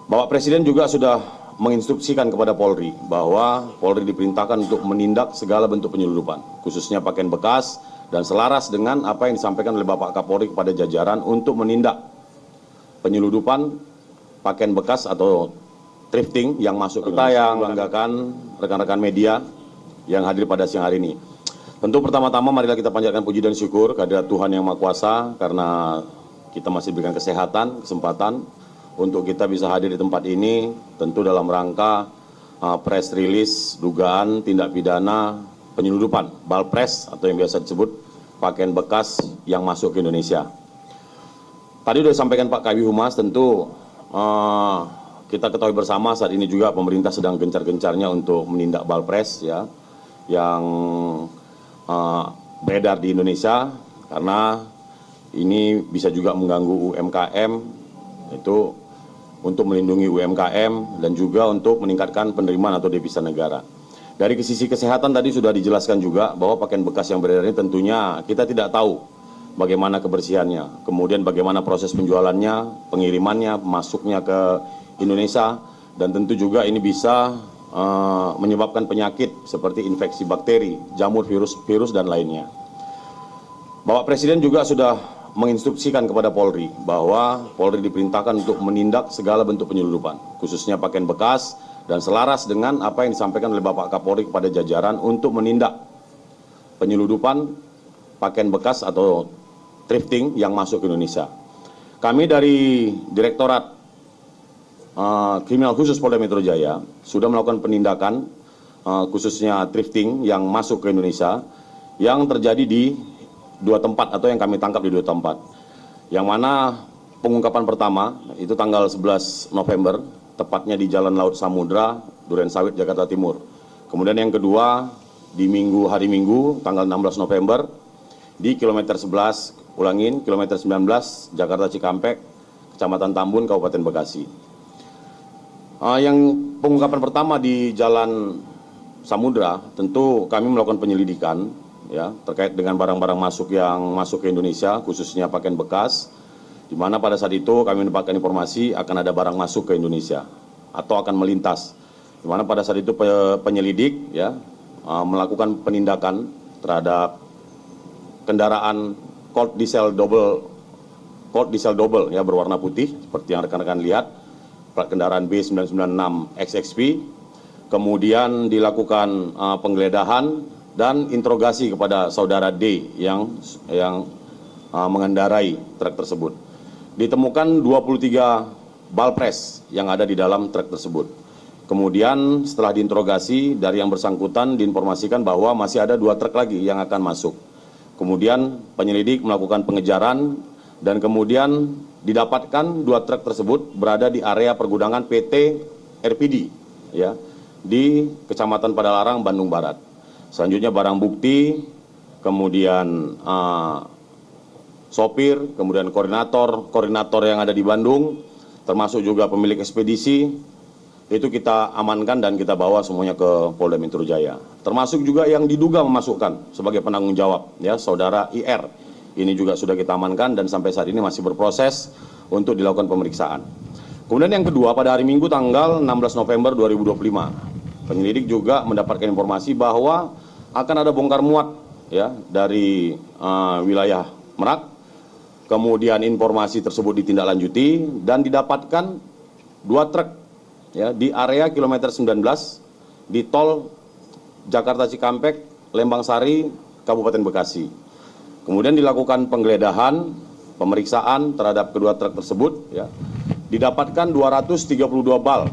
Bapak Presiden juga sudah menginstruksikan kepada Polri bahwa Polri diperintahkan untuk menindak segala bentuk penyeludupan, khususnya pakaian bekas, dan selaras dengan apa yang disampaikan oleh Bapak Kapolri kepada jajaran untuk menindak penyeludupan pakaian bekas atau thrifting yang masuk ke Indonesia. Yang membanggakan rekan-rekan media yang hadir pada siang hari ini. Tentu pertama-tama marilah kita panjatkan puji dan syukur kehadirat Tuhan Yang Maha Kuasa karena kita masih diberikan kesehatan, kesempatan untuk kita bisa hadir di tempat ini, tentu dalam rangka press release dugaan tindak pidana penyeludupan, balpres atau yang biasa disebut pakaian bekas yang masuk ke Indonesia. Tadi sudah disampaikan Pak Kabid Humas, tentu kita ketahui bersama saat ini juga pemerintah sedang gencar-gencarnya untuk menindak balpres ya, yang beredar di Indonesia, karena ini bisa juga mengganggu UMKM, itu untuk melindungi UMKM dan juga untuk meningkatkan penerimaan atau devisa negara. Dari sisi kesehatan tadi sudah dijelaskan juga bahwa pakaian bekas yang beredar ini tentunya kita tidak tahu bagaimana kebersihannya, kemudian bagaimana proses penjualannya, pengirimannya, masuknya ke Indonesia, dan tentu juga ini bisa menyebabkan penyakit seperti infeksi bakteri, jamur, virus, dan lainnya. Bapak Presiden juga sudah menginstruksikan kepada Polri bahwa Polri diperintahkan untuk menindak segala bentuk penyeludupan, khususnya pakaian bekas, dan selaras dengan apa yang disampaikan oleh Bapak Kapolri kepada jajaran untuk menindak penyeludupan pakaian bekas atau thrifting yang masuk ke Indonesia. Kami dari Direktorat Kriminal Khusus Polda Metro Jaya sudah melakukan penindakan khususnya thrifting yang masuk ke Indonesia yang terjadi di dua tempat atau yang kami tangkap di dua tempat. Yang mana pengungkapan pertama itu tanggal 11 November, tepatnya di Jalan Laut Samudra, Durensawit, Jakarta Timur. Kemudian yang kedua di hari Minggu, tanggal 16 November, di kilometer 11, ulangin, kilometer 19, Jakarta Cikampek, Kecamatan Tambun, Kabupaten Bekasi. Yang pengungkapan pertama di Jalan Samudra, tentu kami melakukan penyelidikan ya, terkait dengan barang-barang masuk yang masuk ke Indonesia, khususnya pakaian bekas, di mana pada saat itu kami mendapatkan informasi akan ada barang masuk ke Indonesia atau akan melintas, di mana pada saat itu penyelidik ya melakukan penindakan terhadap kendaraan Colt diesel double ya, berwarna putih seperti yang rekan-rekan lihat, plat kendaraan B996 XXP, kemudian dilakukan penggeledahan dan interogasi kepada saudara D yang mengendarai truk tersebut. Ditemukan 23 balpres yang ada di dalam truk tersebut. Kemudian setelah diinterogasi dari yang bersangkutan diinformasikan bahwa masih ada 2 truk lagi yang akan masuk. Kemudian penyelidik melakukan pengejaran dan kemudian didapatkan 2 truk tersebut berada di area pergudangan PT RPD ya, di Kecamatan Padalarang, Bandung Barat. Selanjutnya barang bukti, kemudian sopir, kemudian koordinator yang ada di Bandung, termasuk juga pemilik ekspedisi, itu kita amankan dan kita bawa semuanya ke Polda Metro Jaya. Termasuk juga yang diduga memasukkan sebagai penanggung jawab, ya, saudara IR. Ini juga sudah kita amankan dan sampai saat ini masih berproses untuk dilakukan pemeriksaan. Kemudian yang kedua, pada hari Minggu tanggal 16 November 2025, penyelidik juga mendapatkan informasi bahwa akan ada bongkar muat ya dari wilayah Merak. Kemudian informasi tersebut ditindaklanjuti dan didapatkan 2 truk ya di area kilometer 19 di tol Jakarta Cikampek, Lembang Sari, Kabupaten Bekasi. Kemudian dilakukan penggeledahan, pemeriksaan terhadap kedua truk tersebut ya. Didapatkan 232 bal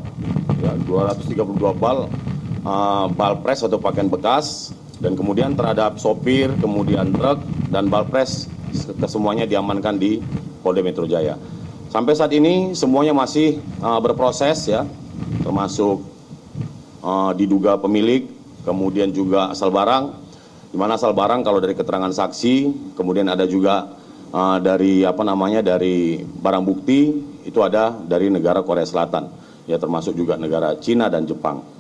ya, 232 bal balpres atau pakaian bekas, dan kemudian terhadap sopir, kemudian truk dan balpres kesemuanya diamankan di Polda Metro Jaya. Sampai saat ini semuanya masih berproses ya, termasuk diduga pemilik, kemudian juga asal barang, di mana asal barang kalau dari keterangan saksi, kemudian ada juga dari dari barang bukti itu ada dari negara Korea Selatan, ya, termasuk juga negara Cina dan Jepang.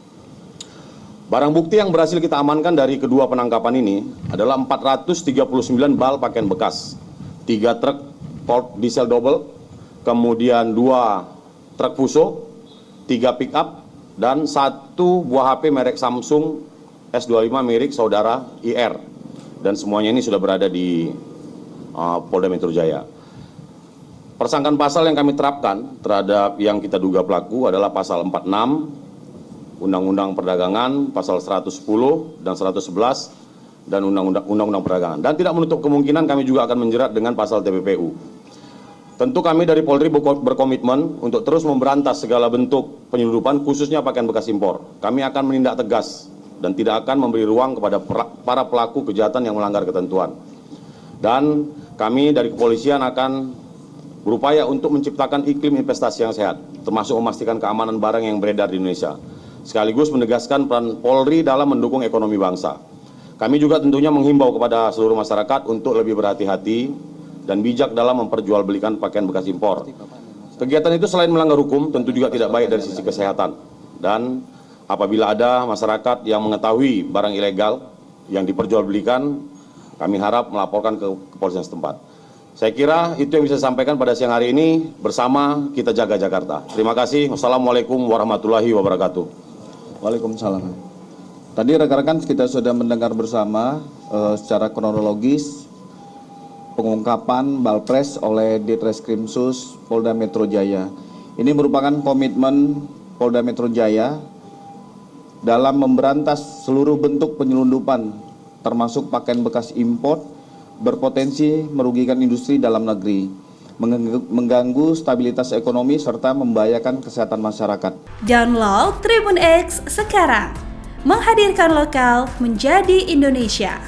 Barang bukti yang berhasil kita amankan dari kedua penangkapan ini adalah 439 bal pakaian bekas, 3 truk Colt diesel double, kemudian 2 truk fuso, 3 pick up, dan 1 buah HP merek Samsung S25 milik saudara IR. Dan semuanya ini sudah berada di Polda Metro Jaya. Persangkaan pasal yang kami terapkan terhadap yang kita duga pelaku adalah pasal 46 Undang-Undang Perdagangan, pasal 110 dan 111 dan Undang-Undang Perdagangan. Dan tidak menutup kemungkinan kami juga akan menjerat dengan pasal TPPU. Tentu kami dari Polri berkomitmen untuk terus memberantas segala bentuk penyeludupan, khususnya pakaian bekas impor. Kami akan menindak tegas dan tidak akan memberi ruang kepada para pelaku kejahatan yang melanggar ketentuan. Dan kami dari kepolisian akan berupaya untuk menciptakan iklim investasi yang sehat, termasuk memastikan keamanan barang yang beredar di Indonesia, sekaligus menegaskan peran Polri dalam mendukung ekonomi bangsa. Kami juga tentunya menghimbau kepada seluruh masyarakat untuk lebih berhati-hati dan bijak dalam memperjualbelikan pakaian bekas impor. Kegiatan itu selain melanggar hukum, tentu juga tidak baik dari sisi kesehatan. Dan apabila ada masyarakat yang mengetahui barang ilegal yang diperjualbelikan, kami harap melaporkan ke kepolisian setempat. Saya kira itu yang bisa saya sampaikan pada siang hari ini. Bersama kita jaga Jakarta. Terima kasih. Wassalamualaikum warahmatullahi wabarakatuh. Waalaikumsalam. Tadi rekan-rekan kita sudah mendengar bersama secara kronologis pengungkapan Balpres oleh Ditreskrimsus Polda Metro Jaya. Ini merupakan komitmen Polda Metro Jaya dalam memberantas seluruh bentuk penyelundupan termasuk pakaian bekas impor berpotensi merugikan industri dalam negeri, mengganggu stabilitas ekonomi serta membahayakan kesehatan masyarakat. Download Tribun X sekarang, menghadirkan lokal menjadi Indonesia.